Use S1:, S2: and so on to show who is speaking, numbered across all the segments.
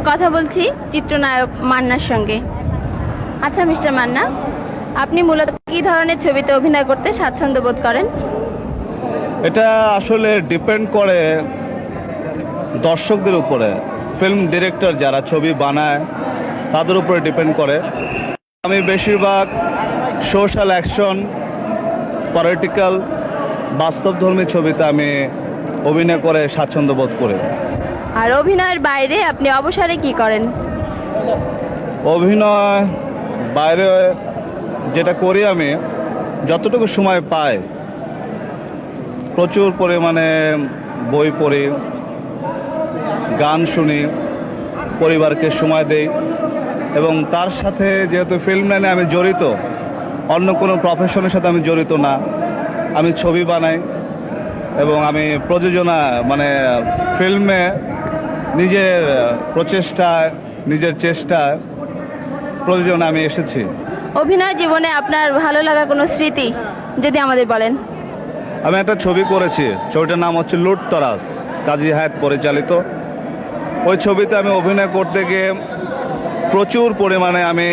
S1: কথা বলছি চিত্রনায়ক মান্নার সঙ্গে। আচ্ছা মিস্টার মান্না, আপনি মূলত কী ধরনের ছবিতে অভিনয় করতে স্বাচ্ছন্দ্য বোধ করেন?
S2: এটা আসলে ডিপেন্ড করে দর্শকদের উপরে, ফিল্ম ডিরেক্টর যারা ছবি বানায় তাদের উপরে ডিপেন্ড করে। আমি বেশিরভাগ সোশ্যাল অ্যাকশন, পলিটিক্যাল, বাস্তবধর্মী ছবিতে আমি অভিনয় করে স্বাচ্ছন্দ্য বোধ করি।
S1: আর অভিনয়ের বাইরে আপনি অবসরে কি করেন?
S2: অভিনয় বাইরে যেটা করি, আমি যতটুকু সময় পাই প্রচুর পরিমাণে বই পড়ি, গান শুনি, পরিবারকে সময় দেই এবং তার সাথে যেহেতু ফিল্ম লাইনে আমি জড়িত, অন্য কোনো প্রফেশনের সাথে আমি জড়িত না। আমি ছবি বানাই এবং আমি প্রযোজনা ফিল্মে নিজের প্রচেষ্টায়, নিজের চেষ্টায় প্রযোজনা আমি এসেছি।
S1: অভিনয় জীবনে আপনার ভালো লাগা কোনো স্মৃতি যদি আমাদের বলেন।
S2: আমি একটা ছবি করেছি, ছবিটার নাম হচ্ছে লুটতরাজ, কাজী হায়াত পরিচালিত। ওই ছবিতে আমি অভিনয় করতে গিয়ে প্রচুর পরিমাণে আমি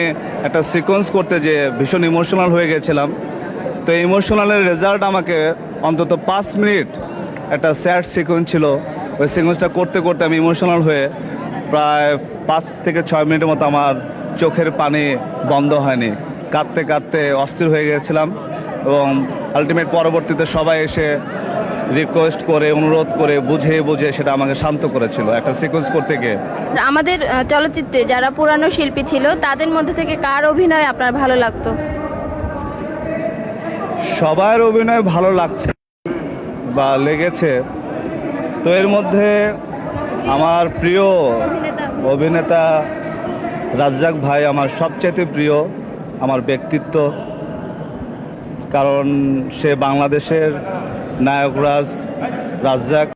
S2: একটা সিকোয়েন্স করতে যেয়ে ভীষণ ইমোশনাল হয়ে গেছিলাম। তো এই ইমোশনালের রেজাল্ট আমাকে অন্তত 5 মিনিট একটা স্যাড সিকোয়েন্স ছিল, ওই সিকোয়েন্সটা করতে করতে আমি ইমোশনাল হয়ে প্রায় 5 থেকে 6 মিনিটের মতো আমার চোখের পানি বন্ধ হয়নি, কাঁদতে কাঁদতে অস্থির হয়ে গেছিলাম। এবং আলটিমেট পরবর্তীতে সবাই এসে রিকোয়েস্ট করে, অনুরোধ করে, বুঝে বুঝে সেটা আমাকে শান্ত করেছিল একটা সিকোয়েন্স করতে গিয়ে।
S1: আমাদের চলচ্চিত্রে যারা পুরানো শিল্পী ছিল তাদের মধ্যে থেকে কার অভিনয় আপনার ভালো লাগতো?
S2: সবার অভিনয় ভালো লাগছে বা লেগেছে, তো এর মধ্যে আমার প্রিয় অভিনেতা রাজ্জাক ভাই আমার সবচেয়ে প্রিয়, আমার ব্যক্তিত্ব। কারণ সে বাংলাদেশের নায়করাজ রাজ্জাক।